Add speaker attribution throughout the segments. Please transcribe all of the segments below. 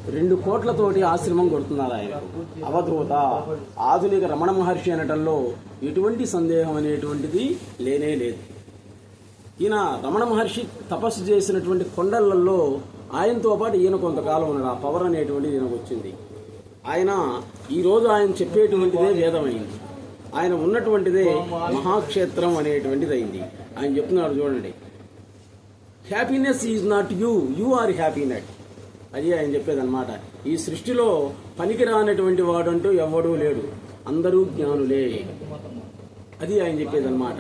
Speaker 1: 2 కోట్లతోటి ఆశ్రమం కొడుతున్నారు ఆయన. అవధూత ఆధునిక రమణ మహర్షి అనటంలో ఎటువంటి సందేహం అనేటువంటిది లేనే లేదు. ఈయన రమణ మహర్షి తపస్సు చేసినటువంటి కొండలలో ఆయనతో పాటు ఈయన కొంతకాలం ఉన్నాడు. ఆ పవర్ అనేటువంటిది ఈయనకు వచ్చింది. ఆయన ఈరోజు ఆయన చెప్పేటువంటిదే వేదమైంది. ఆయన ఉన్నటువంటిదే మహాక్షేత్రం అనేటువంటిది అయింది. ఆయన చెప్తున్నాడు చూడండి, happiness is not you, you are happiness. అది ఆయన చెప్పేదన్నమాట. ఈ సృష్టిలో పనికిరానటువంటి వాడంటూ ఎవడూ లేడు, అందరూ జ్ఞానులే. అది ఆయన చెప్పేదన్నమాట.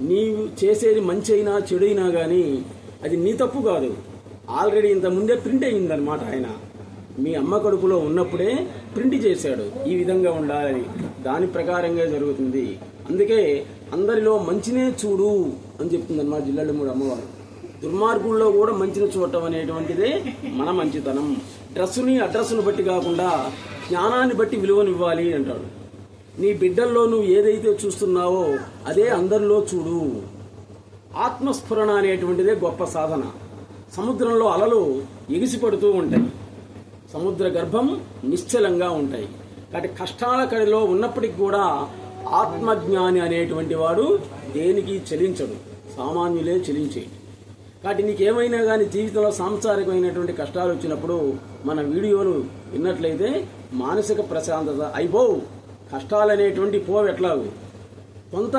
Speaker 1: నీవు చేసేది మంచి అయినా చెడైనా కానీ అది నీ తప్పు కాదు, ఆల్రెడీ ఇంత ముందే ప్రింట్ అయ్యిందనమాట. ఆయన మీ అమ్మ కడుపులో ఉన్నప్పుడే ప్రింట్ చేశాడు ఈ విధంగా ఉండాలని. దాని ప్రకారంగా జరుగుతుంది. అందుకే అందరిలో మంచినే చూడు అని చెప్తుందన్నమాట జిల్లెళ్ళమూడి అమ్మవారు. దుర్మార్గుల్లో కూడా మంచిని చూడటం అనేటువంటిదే మన మంచితనం. డ్రెస్సుని అడ్రస్సును బట్టి కాకుండా జ్ఞానాన్ని బట్టి విలువనివ్వాలి అంటాడు. నీ బిడ్డల్లో నువ్వు ఏదైతే చూస్తున్నావో అదే అందరిలో చూడు. ఆత్మస్ఫురణ అనేటువంటిదే గొప్ప సాధన. సముద్రంలో అలలు ఎగిసిపడుతూ ఉంటాయి, సముద్ర గర్భం నిశ్చలంగా ఉంటాయి. కాబట్టి కష్టాల కడిలో ఉన్నప్పటికీ కూడా ఆత్మజ్ఞాని అనేటువంటి వాడు దేనికి చలించడు, సామాన్యులే చలించే. కాబట్టి నీకేమైనా కానీ జీవితంలో సాంసారికమైనటువంటి కష్టాలు వచ్చినప్పుడు మన వీడియోలు విన్నట్లయితే మానసిక ప్రశాంతత అయిపోవు, కష్టాలనేటువంటి పోవెట్లాగు కొంత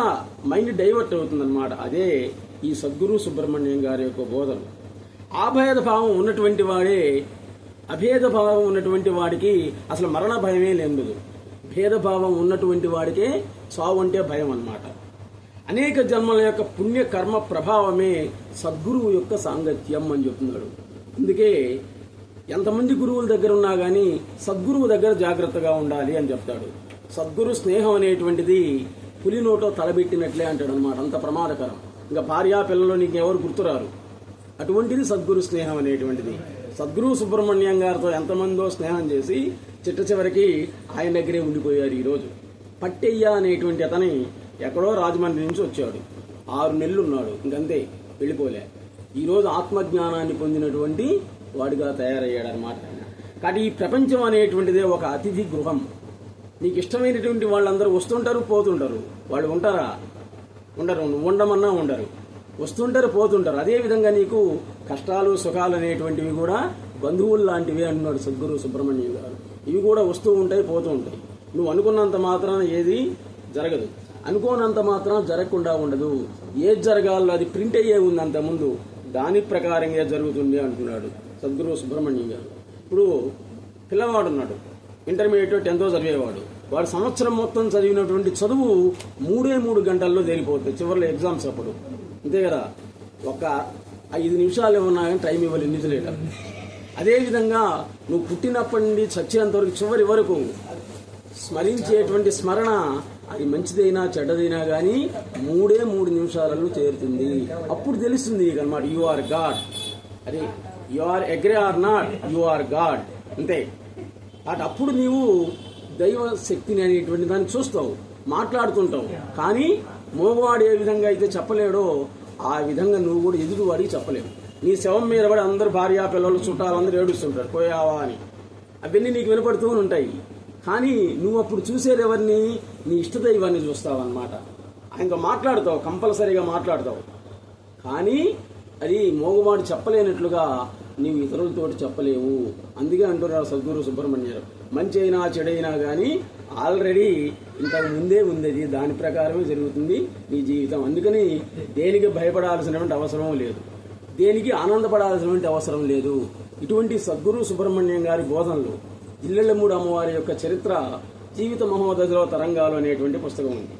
Speaker 1: మైండ్ డైవర్ట్ అవుతుందన్నమాట. అదే ఈ సద్గురు సుబ్రహ్మణ్యం గారి యొక్క బోధన. ఆభేద భావం ఉన్నటువంటి వాడే, అభేద భావం ఉన్నటువంటి వాడికి అసలు మరణ భయమే లేదు. భేదభావం ఉన్నటువంటి వాడికే చావు అంటే భయం అన్నమాట. అనేక జన్మల యొక్క పుణ్య కర్మ ప్రభావమే సద్గురువు యొక్క సాంగత్యం అని చెప్తున్నాడు. అందుకే ఎంతమంది గురువుల దగ్గర ఉన్నా కానీ సద్గురువు దగ్గర జాగ్రత్తగా ఉండాలి అని చెప్తాడు. సద్గురు స్నేహం అనేటువంటిది పులి నోటో తలబెట్టినట్లే అంటాడు అనమాట. అంత ప్రమాదకరం. ఇంకా భార్యా పిల్లలు నీకు ఎవరు గుర్తురారు. అటువంటిది సద్గురు స్నేహం అనేటువంటిది. సద్గురు సుబ్రహ్మణ్యం గారితో ఎంతమందో స్నేహం చేసి చిట్ట చివరికి ఆయన దగ్గరే ఉండిపోయారు. ఈరోజు పట్టెయ్య అనేటువంటి అతని ఎక్కడో రాజమండ్రి నుంచి వచ్చాడు, 6 నెలలు ఉన్నాడు, ఇంకంతే వెళ్ళిపోలే. ఈరోజు ఆత్మజ్ఞానాన్ని పొందినటువంటి వాడిగా తయారయ్యాడు అనమాట. కాబట్టి ఈ ప్రపంచం అనేటువంటిదే ఒక అతిథి గృహం. నీకు ఇష్టమైనటువంటి వాళ్ళందరూ వస్తుంటారు పోతుంటారు. వాళ్ళు ఉంటారా? ఉండరు. నువ్వు ఉండమన్నా ఉండరు. వస్తుంటారు పోతుంటారు. అదేవిధంగా నీకు కష్టాలు సుఖాలు అనేటువంటివి కూడా బంధువులు లాంటివి అంటున్నాడు సద్గురు సుబ్రహ్మణ్యం గారు. ఇవి కూడా వస్తూ ఉంటాయి పోతూ ఉంటాయి. నువ్వు అనుకున్నంత మాత్రాన ఏది జరగదు, అనుకోనంత మాత్రం జరగకుండా ఉండదు. ఏది జరగాలో అది ప్రింట్ అయ్యే ఉంది అంతకుముందు, దాని ప్రకారంగా జరుగుతుంది అంటున్నాడు సద్గురు సుబ్రహ్మణ్యం గారు. ఇప్పుడు పిల్లవాడు ఉన్నాడు, ఇంటర్మీడియట్ 10th చదివేవాడు. వాడు సంవత్సరం మొత్తం చదివినటువంటి చదువు 3 గంటల్లో తేలిపోతుంది చివరిలో ఎగ్జామ్స్ అప్పుడు. అంతే కదా, ఒక 5 నిమిషాలు ఏమన్నా కానీ టైం ఇవ్వాలి ఇన్విజిలేటర్. అదేవిధంగా నువ్వు పుట్టినప్పటి నుండి చచ్చేంత వరకు చివరి వరకు స్మరించేటువంటి స్మరణ అది మంచిదైనా చెడ్డదైనా కానీ 3 నిమిషాలలో చేరుతుంది. అప్పుడు తెలుస్తుంది అనమాట, యు ఆర్ గాడ్. అరే you are agree or not, you are God. అంతే. అప్పుడు నీవు దైవ శక్తిని అనేటువంటి దాన్ని చూస్తావు, మాట్లాడుతుంటావు. కానీ మోగవాడు ఏ విధంగా అయితే చెప్పలేడో ఆ విధంగా నువ్వు కూడా ఎదుటివాడికి చెప్పలేవు. నీ శవం మీద పడి అందరు భార్య పిల్లలు చుట్టాలందరూ ఏడుస్తుంటారు పోయావా అని. అవన్నీ నీకు వినపడుతూ ఉంటాయి. కానీ నువ్వు అప్పుడు చూసేది ఎవరిని? నీ ఇష్టదైవాన్ని చూస్తావన్నమాట. ఆయనతో మాట్లాడతావు, కంపల్సరీగా మాట్లాడతావు. కానీ అది మోగవాడు చెప్పలేనట్లుగా నీవు ఇతరులతోటి చెప్పలేవు. అందుకే అంటున్నారు సద్గురు సుబ్రహ్మణ్యం, మంచి అయినా చెడైనా కానీ ఆల్రెడీ ఇంతకు ముందే ఉంది, అది దాని ప్రకారమే జరుగుతుంది నీ జీవితం. అందుకని దేనికి భయపడాల్సినటువంటి అవసరం లేదు, దేనికి ఆనందపడాల్సినటువంటి అవసరం లేదు. ఇటువంటి సద్గురు సుబ్రహ్మణ్యం గారి బోధనలు, జిల్లెళ్ళమూడి అమ్మవారి యొక్క చరిత్ర, జీవిత మహోదశలో తరంగాలు అనేటువంటి పుస్తకం ఉంది.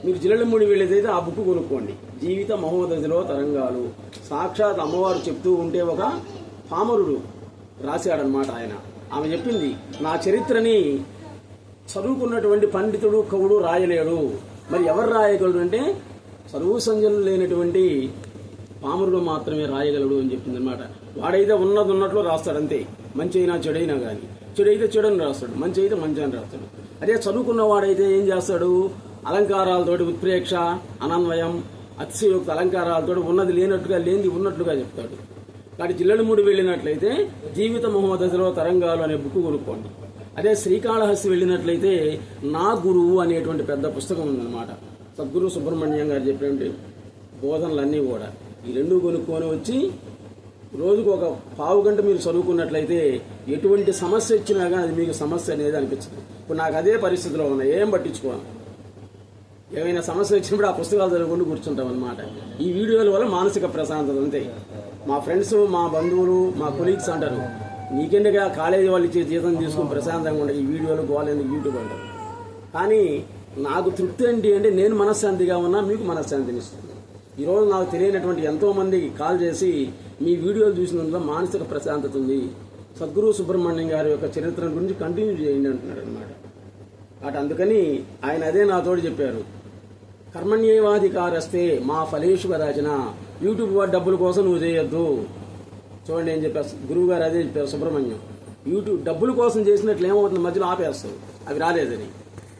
Speaker 1: మీరు జిల్లెళ్ళమూడి వెళ్ళేదైతే ఆ బుక్ కొనుక్కోండి. జీవిత మహోదశలో తరంగాలు సాక్షాత్ అమ్మవారు చెప్తూ ఉంటే ఒక పామరుడు రాశాడనమాట ఆయన. ఆమె చెప్పింది, నా చరిత్రని చదువుకున్నటువంటి పండితుడు కవుడు రాయలేడు, మరి ఎవరు రాయగలడు అంటే చదువు సంజలు లేనటువంటి పామరుడు మాత్రమే రాయగలడు అని చెప్పింది అనమాట. వాడైతే ఉన్నది ఉన్నట్లు రాస్తాడంతే, మంచి అయినా చెడైనా కానీ. చెడైతే చెడని రాస్తాడు, మంచి అయితే మంచి అని రాస్తాడు. అదే చదువుకున్న వాడైతే ఏం చేస్తాడు? అలంకారాలతోటి ఉత్ప్రేక్ష, అనన్వయం, అతిశయోక్త అలంకారాలతో ఉన్నది లేనట్టుగా లేనిది ఉన్నట్లుగా చెప్తాడు. కాబట్టి జిల్లెడమూడి వెళ్ళినట్లయితే జీవిత మహోదశలో తరంగాలు అనే బుక్ కొనుక్కోండి. అదే శ్రీకాళహస్తి వెళ్ళినట్లయితే నా గురువు అనేటువంటి పెద్ద పుస్తకం ఉందన్నమాట. సద్గురు సుబ్రహ్మణ్యం గారు చెప్పినటువంటి బోధనలన్నీ కూడా ఈ రెండు కొనుక్కొని వచ్చి రోజుకు ఒక పావు గంట మీరు చదువుకున్నట్లయితే ఎటువంటి సమస్య ఇచ్చినా కానీ అది మీకు సమస్య అనేది అనిపించదు. ఇప్పుడు నాకు అదే పరిస్థితిలో ఉన్నాయి, ఏం పట్టించుకోను. ఏమైనా సమస్య వచ్చినప్పుడు ఆ పుస్తకాలు చదువుకుంటూ కూర్చుంటాం అనమాట. ఈ వీడియోల వల్ల మానసిక ప్రశాంతత అంతే. మా ఫ్రెండ్స్, మా బంధువులు, మా కొలీగ్స్ అంటారు, నీకెందుగా కాలేజీ వాళ్ళు ఇచ్చే జీతం తీసుకుని ప్రశాంతంగా ఉండే ఈ వీడియోలు గోలేందుకు యూట్యూబ్ అంటారు. కానీ నాకు తృప్తి ఏంటి అంటే నేను మనశ్శాంతిగా ఉన్నా మీకు మనశ్శాంతిని ఇస్తుంది. ఈరోజు నాకు తెలియనటువంటి ఎంతో మంది కాల్ చేసి మీ వీడియోలు చూసినందులో మానసిక ప్రశాంతత ఉంది, సద్గురు సుబ్రహ్మణ్యం గారి యొక్క చరిత్ర గురించి కంటిన్యూ చేయండి అంటున్నాడు అనమాట. అటు అందుకని ఆయన అదే నాతోటి చెప్పారు, కర్మణ్యేవాధికారస్తే మా ఫలేషు కదాచిన, యూట్యూబ్ డబ్బుల కోసం నువ్వు చేయొద్దు. చూడండి ఏం చెప్పారు గురువు గారు, అదే చెప్పారు సుబ్రహ్మణ్యం. యూట్యూబ్ డబ్బుల కోసం చేసినట్లు ఏమవుతుంది, మధ్యలో ఆపేస్తావు, అవి రాలేదని.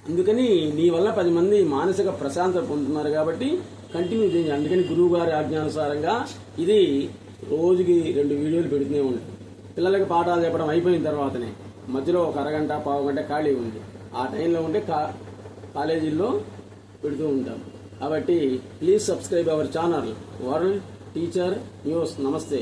Speaker 1: అందుకని నీ వల్ల 10 మంది మానసిక ప్రశాంతత పొందుతున్నారు కాబట్టి కంటిన్యూ చేయండి. అందుకని గురువు గారి ఆజ్ఞానుసారంగా ఇది రోజుకి 2 వీడియోలు పెడుతూనే ఉంటాయి. పిల్లలకి పాఠాలు చెప్పడం అయిపోయిన తర్వాతనే మధ్యలో ఒక అరగంట పావు గంట ఖాళీ ఉంది, ఆ టైంలో ఉంటే కాలేజీల్లో పెడుతూ ఉంటాం. కాబట్టి please subscribe our channel world teacher news. నమస్తే.